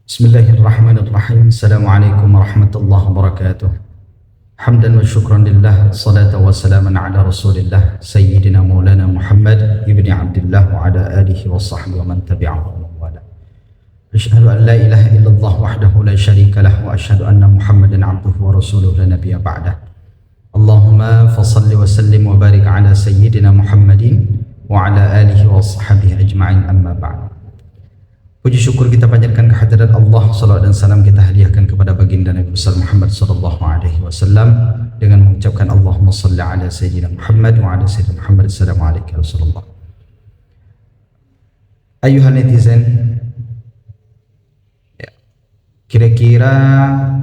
Bismillahirrahmanirrahim. Assalamualaikum warahmatullahi wabarakatuh. Hamdan wa syukran lillah, salatu wa salaman ala rasulillah, Sayyidina Maulana Muhammad ibni Abdullah wa ala alihi wa sahbihi wa man tabi'ahu wa wala. Asyhadu an la ilaha illallah wahdahu la syarika lah wa asyhadu anna Muhammadan abduhu wa rasuluhu la nabiyya ba'dah. Allahumma fasalli wa sallim wa barik ala Sayyidina Muhammadin wa ala alihi wa sahbihi ajma'in, amma ba'd. Puji syukur kita panjatkan kehadirat Allah, salawat dan salam kita hadiahkan kepada baginda Nabi besar Muhammad sallallahu alaihi wasallam dengan mengucapkan Allahumma salli ala sayyidina Muhammad wa ala sayyidina Muhammad. Assalamualaikum ya Rasulullah. Ayuhan netizen, ya, kira-kira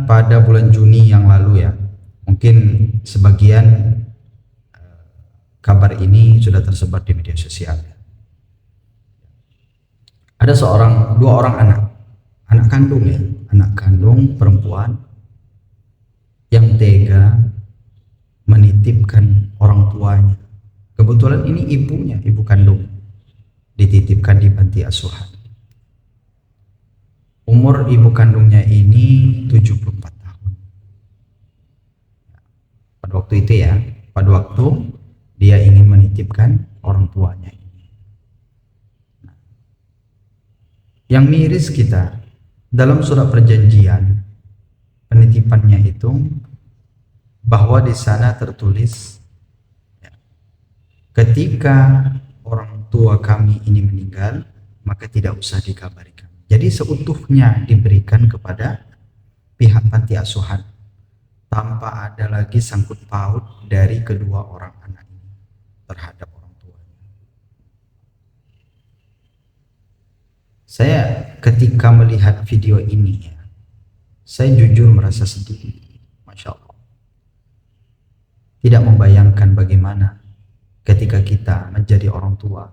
pada bulan Juni yang lalu ya, mungkin sebagian kabar ini sudah tersebar di media sosial. Ada dua orang anak kandung ya, anak kandung perempuan yang tega menitipkan orang tuanya. Kebetulan ini ibunya, ibu kandung, dititipkan di panti asuhan. Umur ibu kandungnya ini 74 tahun. Pada waktu itu ya, pada waktu dia ingin menitipkan orang tuanya. Yang miris kita, dalam surat perjanjian penitipannya itu bahwa di sana tertulis ya, ketika orang tua kami ini meninggal maka tidak usah dikabari kami. Jadi seutuhnya diberikan kepada pihak panti asuhan tanpa ada lagi sangkut paut dari kedua orang anak ini terhadap orang tua. Saya ketika melihat video ini ya, saya jujur merasa sedih, Masya Allah. Tidak membayangkan bagaimana ketika kita menjadi orang tua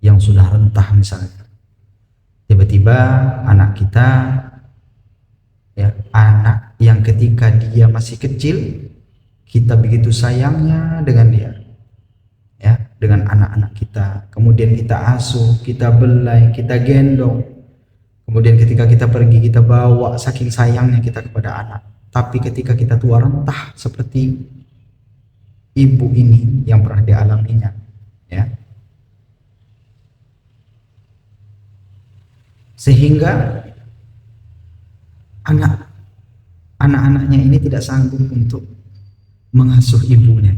yang sudah rentah misalnya. Tiba-tiba anak kita, ya, anak yang ketika dia masih kecil, kita begitu sayangnya dengan dia. Ya, dengan anak-anak kita, kemudian kita asuh, kita belai, kita gendong, kemudian ketika kita pergi kita bawa, saking sayangnya kita kepada anak. Tapi ketika kita tua rentah seperti ibu ini yang pernah dialaminya, ya, sehingga anak-anaknya ini tidak sanggup untuk mengasuh ibunya.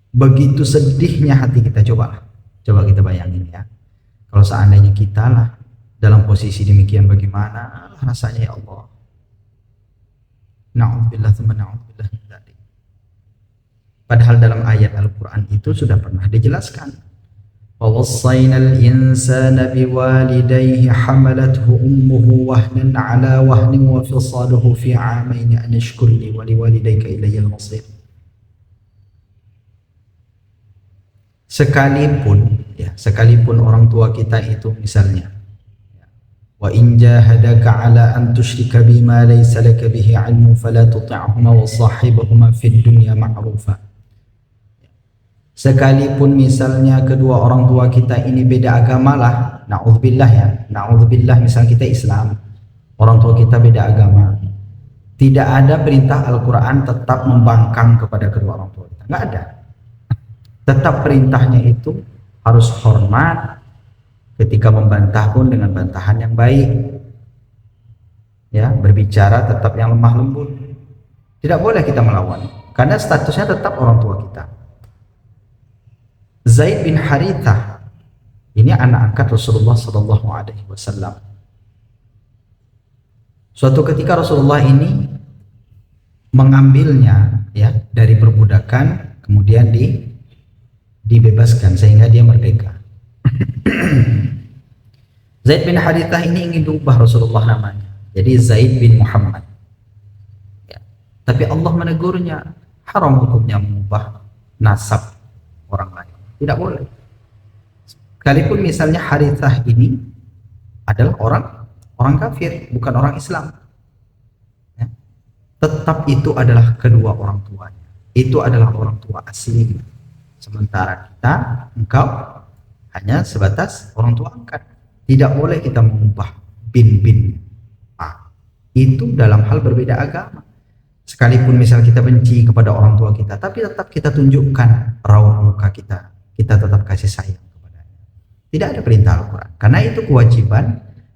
Begitu sedihnya hati kita. Coba kita bayangin ya, kalau seandainya kita lah dalam posisi demikian, bagaimana rasanya ya Allah. Na'udzubillah tsumma na'udzubillah min dzalik. Padahal dalam ayat Al-Quran itu sudah pernah dijelaskan, wa wassaynal insana biwalidayhi hamalathu ummuhu wahnan ala wahnin wa fisaluhu fi 'amaini an ishkur li wa liwalidayka ilayal masir. Sekalipun orang tua kita itu misalnya, wa in jahadaka ala an tusyrika bima laysa laka bihi 'ilmun fala tuti'huma wa sahibhuma fid dunya ma'rufa. Sekalipun misalnya kedua orang tua kita ini beda agama lah, na'udzubillah ya, na'udzubillah, misal kita Islam, orang tua kita beda agama, tidak ada perintah Al-Quran tetap membangkang kepada kedua orang tua kita, nggak ada. Tetap perintahnya itu harus hormat, ketika membantah pun dengan bantahan yang baik, ya, berbicara tetap yang lemah lembut. Tidak boleh kita melawan, karena statusnya tetap orang tua kita. Zaid bin Harithah ini anak angkat Rasulullah sallallahu alaihi wasallam. Suatu ketika Rasulullah ini mengambilnya ya dari perbudakan, kemudian dibebaskan sehingga dia merdeka. Zaid bin Harithah ini ingin diubah Rasulullah namanya, jadi Zaid bin Muhammad ya. Tapi Allah menegurnya, haram hukumnya mengubah nasab orang lain, tidak boleh. Sekalipun misalnya Harithah ini adalah orang kafir, bukan orang Islam ya, tetap itu adalah kedua orang tuanya, itu adalah orang tua asli. Sementara engkau hanya sebatas orang tua angkat. Tidak boleh kita mengubah bin itu dalam hal berbeda agama. Sekalipun misal kita benci kepada orang tua kita, tapi tetap kita tunjukkan raut muka kita, kita tetap kasih sayang kepadanya. Tidak ada perintah Al-Quran, karena itu kewajiban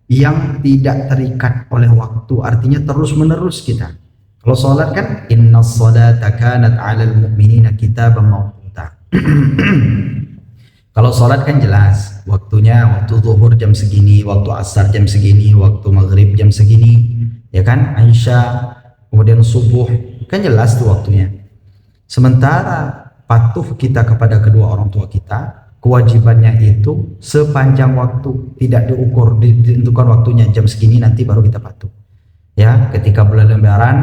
yang tidak terikat oleh waktu, artinya terus menerus kita. Kalau sholat kan, inna sholata kanat 'alal mu'minina kitaban mawquta. Kalau sholat kan jelas waktunya, waktu zuhur jam segini, waktu asar jam segini, waktu maghrib jam segini, ya kan, Aisyah, kemudian subuh, kan jelas tuh waktunya. Sementara patuh kita kepada kedua orang tua kita, kewajibannya itu sepanjang waktu, tidak diukur, ditentukan waktunya jam segini nanti baru kita patuh. Ya, ketika bulan Lebaran,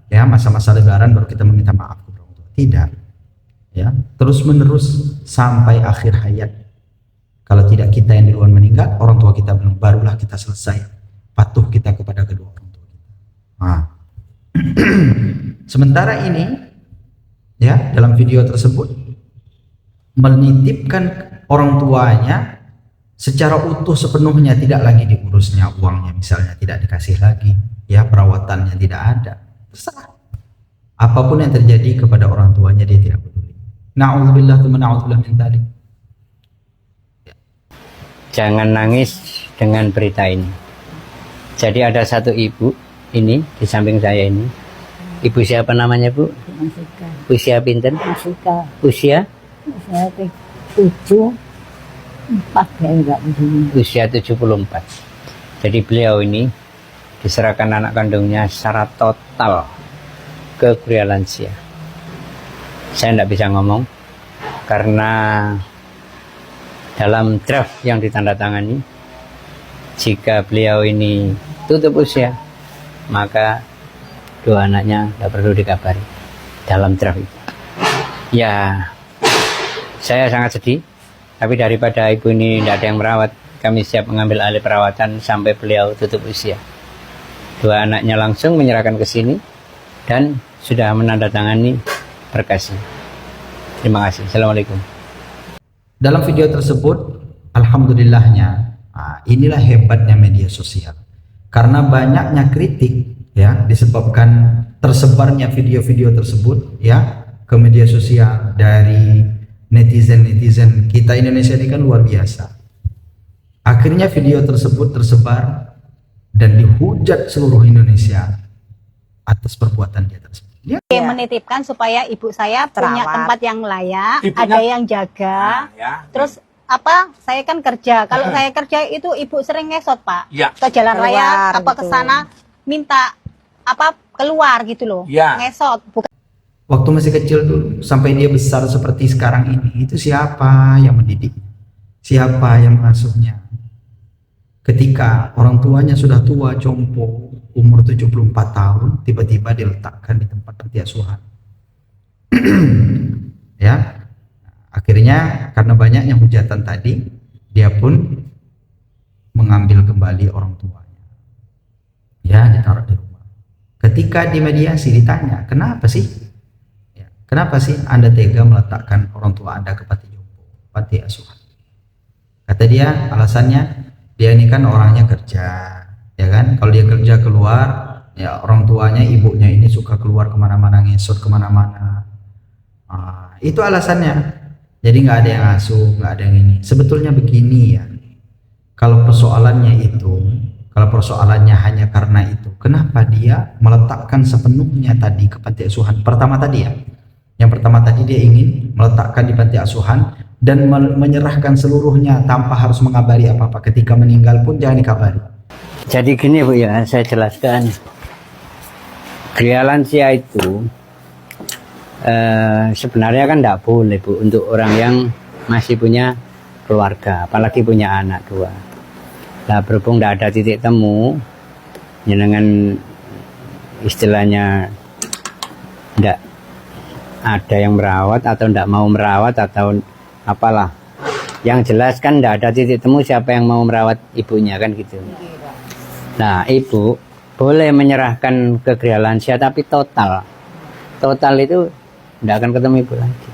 ya masa-masa Lebaran baru kita meminta maaf kepada orang tua. Tidak. Ya, terus menerus sampai akhir hayat. Kalau tidak kita yang duluan meninggal, orang tua kita belum, barulah kita selesai patuh kita kepada kedua orang tua kita. Nah. Sementara ini, ya, dalam video tersebut menitipkan orang tuanya secara utuh sepenuhnya, tidak lagi diurusnya uangnya, misalnya tidak dikasih lagi, ya, perawatannya tidak ada, terserah. Apapun yang terjadi kepada orang tuanya dia tidak peduli. Na'udzubillah min dzalik. Jangan nangis dengan berita ini. Jadi ada satu ibu ini di samping saya ini. Ibu siapa namanya, Bu? Masika. Usia pinten? Masika. Usia? Usia 74 ya, enggak begini. Usia 74. Jadi beliau ini diserahkan anak kandungnya secara total ke pria lansia. Saya tidak bisa ngomong karena dalam draft yang ditandatangani, jika beliau ini tutup usia, maka dua anaknya tidak perlu dikabari dalam draft itu. Ya, saya sangat sedih, tapi daripada ibu ini tidak ada yang merawat, kami siap mengambil alih perawatan sampai beliau tutup usia. Dua anaknya langsung menyerahkan ke sini dan sudah menandatangani berkasnya. Terima kasih. Assalamualaikum. Dalam video tersebut, alhamdulillahnya, inilah hebatnya media sosial. Karena banyaknya kritik, ya, disebabkan tersebarnya video-video tersebut, ya, ke media sosial dari netizen kita Indonesia ini kan luar biasa. Akhirnya video tersebut tersebar dan dihujat seluruh Indonesia atas perbuatan dia tersebut. Ya. Saya menitipkan supaya ibu saya punya tempat yang layak, ada yang jaga. Terus apa? Saya kan kerja. Kalau saya kerja itu ibu sering ngesot, Pak. Ke jalan raya, apa ke sana minta apa keluar gitu loh. Ngesot. Waktu masih kecil dulu sampai dia besar seperti sekarang ini, itu siapa yang mendidik? Siapa yang mengasuhnya? Ketika orang tuanya sudah tua, jompo, umur 74 tahun, tiba-tiba diletakkan di tempat panti asuhan. Ya, akhirnya karena banyaknya hujatan tadi, dia pun mengambil kembali orang tuanya. Ya, ditaruh di rumah. Ketika dimediasi ditanya, kenapa sih? Ya, kenapa sih Anda tega meletakkan orang tua Anda ke panti jompo, panti asuhan? Kata dia, alasannya, dia ini kan orangnya kerja, ya kan, kalau dia kerja keluar, ya orang tuanya, ibunya ini suka keluar kemana-mana, ngesot kemana-mana. Itu alasannya, jadi nggak ada yang asuh, nggak ada yang ini. Sebetulnya begini ya, kalau persoalannya hanya karena itu, kenapa dia meletakkan sepenuhnya tadi ke panti asuhan? Pertama tadi ya, yang pertama tadi dia ingin meletakkan di panti asuhan dan menyerahkan seluruhnya tanpa harus mengabari apa-apa. Ketika meninggal pun jangan dikabari. Jadi gini, Bu, ya, saya jelaskan. Pria lansia itu sebenarnya kan tidak boleh, Bu, untuk orang yang masih punya keluarga, apalagi punya anak dua. Nah, berhubung tidak ada titik temu, dengan istilahnya tidak ada yang merawat atau tidak mau merawat atau apalah, yang jelas kan tidak ada titik temu siapa yang mau merawat ibunya, kan gitu. Nah, ibu boleh menyerahkan ke pria lansia, tapi total itu tidak akan ketemu ibu lagi,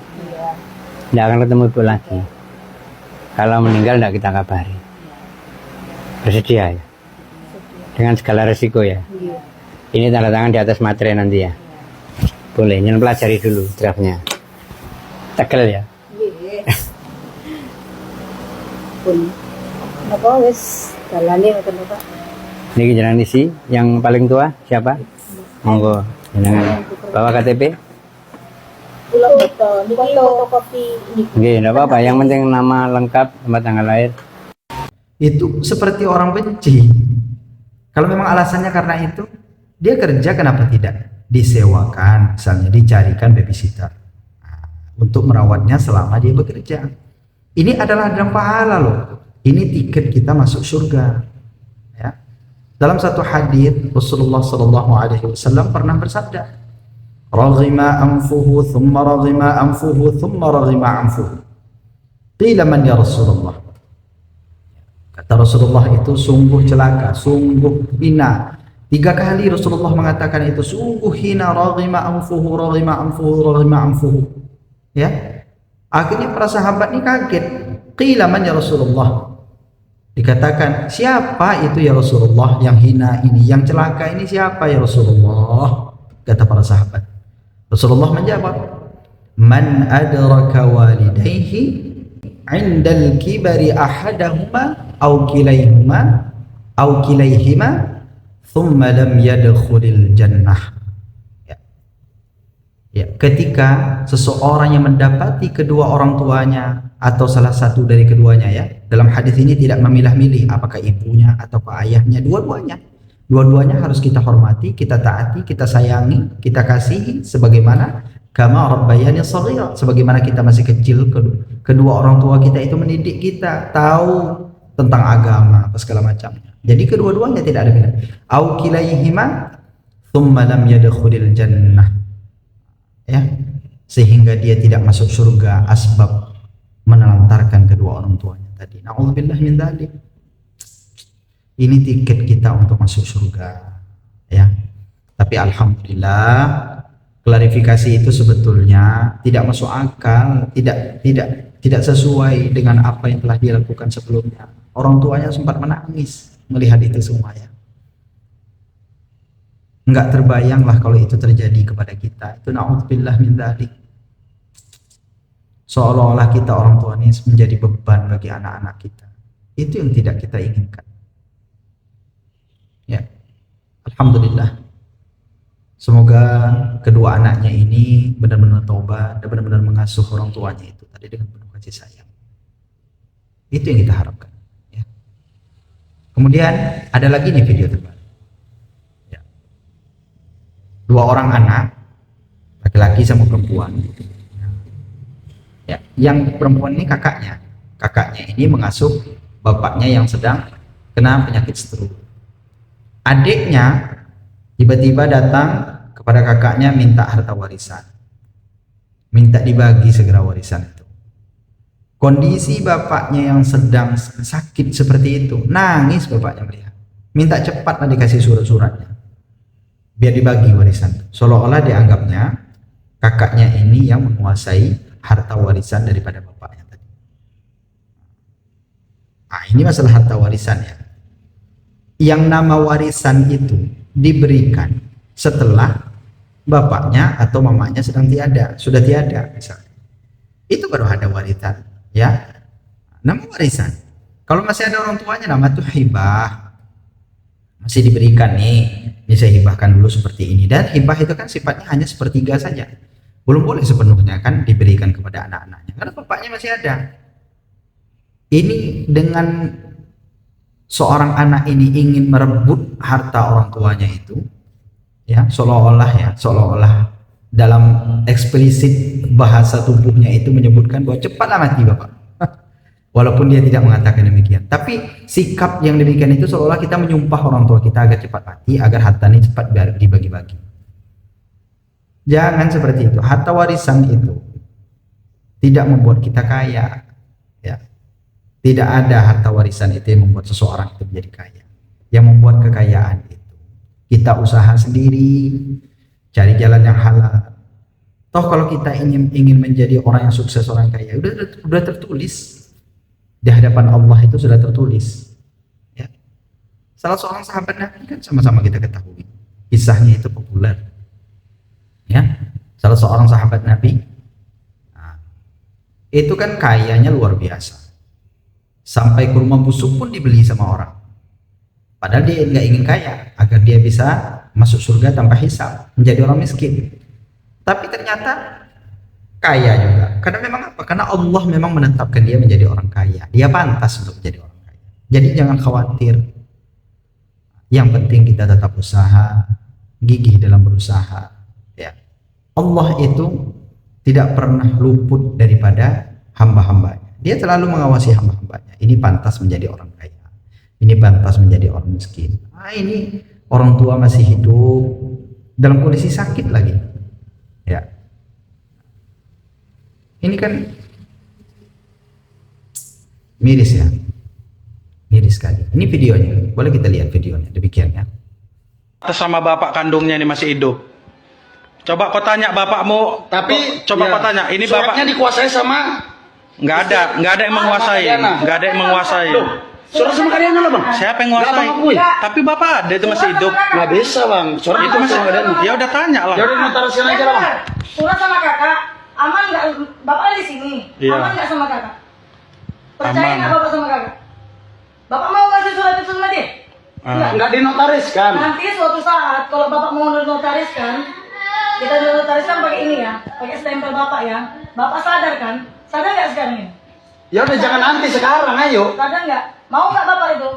tidak akan ketemu ibu lagi. Kalau meninggal tidak kita kabari. Bersedia ya, dengan segala resiko ya. Ini tanda tangan di atas materai nanti ya. Boleh, jangan pelajari dulu draftnya. Tegel ya. Pun napa wis dalane ngoten Pak. Ini jenengan isi yang paling tua siapa? Monggo, jenengan bawa KTP. Kula foto niki fotokopi niki. Nggih, enggak apa-apa, yang penting nama lengkap, tempat tanggal lahir. Itu seperti orang benci. Kalau memang alasannya karena itu, dia kerja kenapa tidak disewakan, misalnya dicarikan babysitter untuk merawatnya selama dia bekerja. Ini adalah dalam pahala loh. Ini tiket kita masuk surga. Ya. Dalam satu hadis Rasulullah Sallallahu Alaihi Wasallam pernah bersabda, "Raghima anfuhu, thumma raghima anfuhu, thumma raghima anfuhu." Qila man ya Rasulullah? Kata Rasulullah, itu sungguh celaka, sungguh hina. 3 kali Rasulullah mengatakan itu, sungguh hina, raghima anfuhu, raghima anfuhu, raghima anfuhu. Ya. Akhirnya para sahabat ini kaget. Qila man ya Rasulullah? Dikatakan, siapa itu ya Rasulullah yang hina ini, yang celaka ini siapa ya Rasulullah? Kata para sahabat. Rasulullah menjawab, man adraka walidayhi indal kibari ahadahuma aw kilayhima thumma lam yadkhulil jannah. Ya, ketika seseorang yang mendapati kedua orang tuanya atau salah satu dari keduanya, ya, dalam hadis ini tidak memilah-milih apakah ibunya atau ayahnya, dua-duanya harus kita hormati, kita taati, kita sayangi, kita kasihi sebagaimana kama rabbayani shaghira, sebagaimana kita masih kecil, kedua orang tua kita itu mendidik kita, tahu tentang agama apa segala macamnya. Jadi kedua-duanya tidak ada beda. Au kilaihima thumma lam yadkhulil jannah. Ya, sehingga dia tidak masuk surga asbab menelantarkan kedua orang tuanya tadi. Na'udzubillah min dzalik. Ini tiket kita untuk masuk surga, ya. Tapi alhamdulillah klarifikasi itu sebetulnya tidak masuk akal, tidak sesuai dengan apa yang telah dilakukan sebelumnya. Orang tuanya sempat menangis melihat itu semuanya. Enggak terbayang lah kalau itu terjadi kepada kita. Itu na'udzubillah min dzalik. Seolah-olah kita orang tua ini menjadi beban bagi anak-anak kita. Itu yang tidak kita inginkan. Ya, alhamdulillah. Semoga kedua anaknya ini benar-benar taubat dan benar-benar mengasuh orang tuanya itu tadi dengan penuh kasih sayang. Itu yang kita harapkan. Ya. Kemudian ada lagi nih video terbaru. Ya. 2 orang anak, laki-laki sama perempuan. Ya, yang perempuan ini kakaknya ini mengasuh bapaknya yang sedang kena penyakit stroke. Adiknya tiba-tiba datang kepada kakaknya minta harta warisan, minta dibagi segera warisan itu. Kondisi bapaknya yang sedang sakit seperti itu, nangis bapaknya melihat, minta cepatlah dikasih surat-suratnya biar dibagi warisan. Seolah-olah dianggapnya kakaknya ini yang menguasai harta warisan daripada bapaknya tadi. Nah, ini masalah harta warisan ya. Yang nama warisan itu diberikan setelah bapaknya atau mamanya sudah tiada misalnya. Itu baru ada warisan, ya. Nama warisan. Kalau masih ada orang tuanya, nama itu hibah. Masih diberikan nih, ini saya hibahkan dulu seperti ini. Dan hibah itu kan sifatnya hanya sepertiga saja. Belum boleh sepenuhnya kan diberikan kepada anak-anaknya karena bapaknya masih ada. Ini dengan seorang anak ini ingin merebut harta orang tuanya itu, ya, seolah-olah dalam eksplisit bahasa tubuhnya itu menyebutkan bahwa cepatlah mati bapak. Walaupun dia tidak mengatakan demikian, tapi sikap yang demikian itu seolah kita menyumpah orang tua kita agar cepat mati, agar hartanya cepat dibagi-bagi. Jangan seperti itu. Harta warisan itu tidak membuat kita kaya, ya. Tidak ada harta warisan itu yang membuat seseorang itu menjadi kaya. Yang membuat kekayaan itu kita usaha sendiri, cari jalan yang halal. Toh kalau kita ingin menjadi orang yang sukses, orang kaya, udah tertulis di hadapan Allah, itu sudah tertulis. Ya. Salah seorang sahabat Nabi kan sama-sama kita ketahui. kisahnya itu populer. Ya, salah seorang sahabat Nabi, nah, itu kan kayanya luar biasa. Sampai kurma busuk pun dibeli sama orang. Padahal dia nggak ingin kaya, agar dia bisa masuk surga tanpa hisab, menjadi orang miskin. Tapi ternyata kaya juga. Karena memang apa? Karena Allah memang menetapkan dia menjadi orang kaya. Dia pantas untuk menjadi orang kaya. Jadi jangan khawatir. Yang penting kita tetap usaha, gigih dalam berusaha. Ya. Allah itu tidak pernah luput daripada hamba-hambanya. Dia selalu mengawasi hamba-hambanya. Ini pantas menjadi orang kaya. Ini pantas menjadi orang miskin. Ini orang tua masih hidup dalam kondisi sakit lagi. Ya. Ini kan miris ya. Miris sekali. Ini videonya. Boleh kita lihat videonya. Demikian ya. Atas sama bapak kandungnya ini masih hidup. Coba kau tanya bapakmu. Tapi coba kau tanya. Ini suratnya bapak dikuasai sama. nggak ada yang menguasai. Nggak ada yang menguasai. Surat sama Kadiana lah bang. Siapa yang menguasai? Nggak, Bang, akui. Tapi bapak ada itu masih hidup. Nggak bisa bang. Surat Itu masih. sama Kadiana. Ya udah tanya lah. Ya udah notarisin aja lah bang. Surat sama kakak, aman nggak? Bapak di sini, Iya. aman nggak sama kakak? Percaya Aman. nggak bapak sama kakak? Bapak mau ngasih surat itu sama dia? Nggak. Nggak dinotariskan. Nanti suatu saat kalau bapak mau notariskan, kita notariskan pakai ini ya, pakai stempel bapak ya. Bapak sadar kan? Sadar nggak sekarang ini? Ya udah jangan nanti sekarang, ayo. Sadar nggak? Mau nggak bapak itu?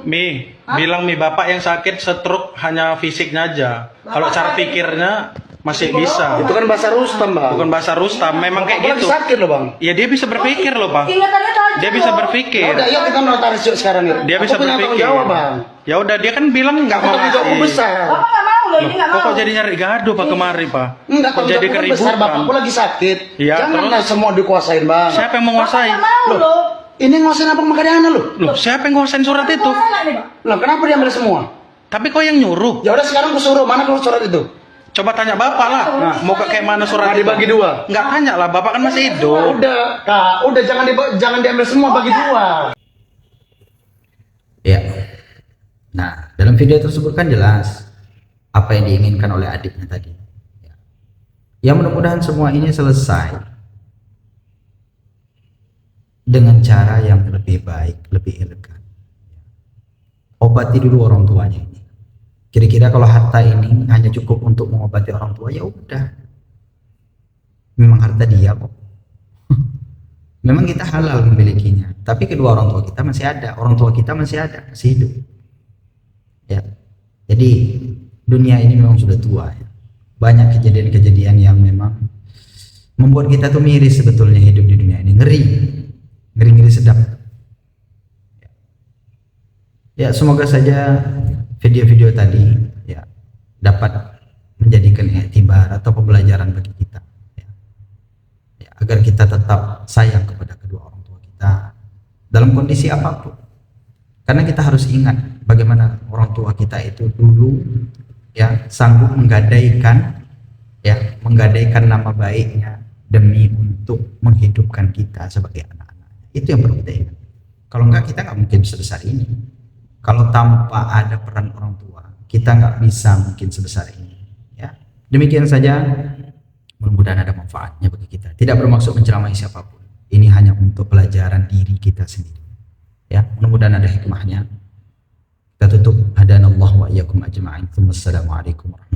Bilang bapak yang sakit stroke hanya fisiknya aja. Kalau cara pikirnya masih bisa. Itu kan bahasa Rustam bang. Bukan bahasa Rustam, memang kayak Bapak gitu. lagi sakit loh bang. Ya dia bisa berpikir loh bang. Ingatannya tajam Dia bisa loh. Ya berpikir. udah, yuk kita notaris yuk sekarang yuk. Dia bisa Aku punya tanggung berpikir. jawab bang. Ya udah dia kan bilang nggak mau Tanggung jawabku ngasih. besar. Bapak nggak mau loh, ini nggak mau. Kok jadi nyari gaduh pak kemari pak? Enggak, Kok tanggung jadi jawabku kan besar. keributan? Bapakku lagi sakit. Iya, Janganlah terus? semua dikuasain bang. Siapa yang Bapak menguasai? nggak mau loh. Ini nguasain apa sama Kadiana lu? Loh, siapa yang nguasain surat itu? Mau nggak nih pak? Lah kenapa dia ambil semua? Tapi kok yang nyuruh? Ya udah sekarang aku suruh, mana kalau surat itu? Coba tanya bapak lah. Nah, mau kayak mana surat Nggak itu? dibagi dua. Nggak tanya lah, bapak kan masih hidup. Udah, Kak, udah jangan diambil semua, bagi dua. Ya. Nah, dalam video tersebut kan jelas apa yang diinginkan oleh adiknya tadi. Ya. Ya mudah-mudahan semua ini selesai dengan cara yang lebih baik, lebih elegan. Obati dulu orang tuanya ini. Kira-kira kalau harta ini hanya cukup untuk mengobati orang tua, ya udah. Memang harta dia kok. Memang kita halal memilikinya, tapi kedua orang tua kita masih ada, orang tua kita masih ada, masih hidup. Ya. Jadi dunia ini memang sudah tua ya. Banyak kejadian-kejadian yang memang membuat kita tuh miris sebetulnya hidup di dunia ini, ngeri sedap. Ya, semoga saja video-video tadi ya dapat menjadikan iktibar atau pembelajaran bagi kita ya. Ya, agar kita tetap sayang kepada kedua orang tua kita dalam kondisi apapun. Karena kita harus ingat bagaimana orang tua kita itu dulu ya sanggup menggadaikan nama baiknya demi untuk menghidupkan kita sebagai anak-anak. Itu yang perlu kita ingat. Kalau enggak, kita nggak mungkin sebesar ini. Kalau tanpa ada peran orang tua, kita nggak bisa mungkin sebesar ini. Ya, demikian saja. Mudah-mudahan ada manfaatnya bagi kita. Tidak bermaksud menceramai siapapun. Ini hanya untuk pelajaran diri kita sendiri. Ya, mudah-mudahan ada hikmahnya. Kita tutup. Hadanallahu wa iyyakum ajma'in. Wassalamualaikum warahmatullahi wabarakatuh.